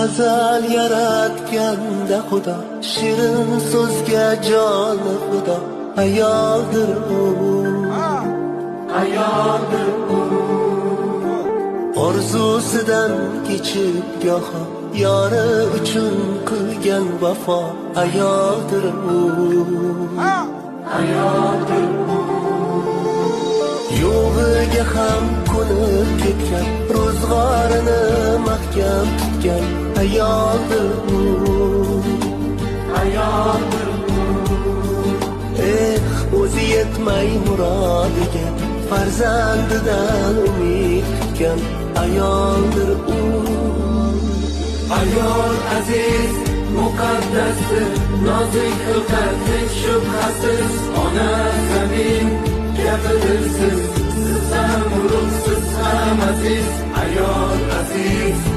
azal yaratganda Xudo, shirin so'zga joni fido. Ayoldir u, ayoldir u. Orzusidan kechib goho, yori uchun qilgan vafo. Ayoldir u, ayoldir u. Yo'g'iga ham ko'nib ketgan, ro'zg'orini mahkam tutgan. Ayoldir u, ayoldir u. O'zi yetmay murodiga, farzandidan umid tutgan. Ayoldir u. Ayol aziz, muqaddasdir, nozik xilqat shubhasiz. Ona zamin kabidir siz ham ulug', siz ham aziz. Ayol aziz.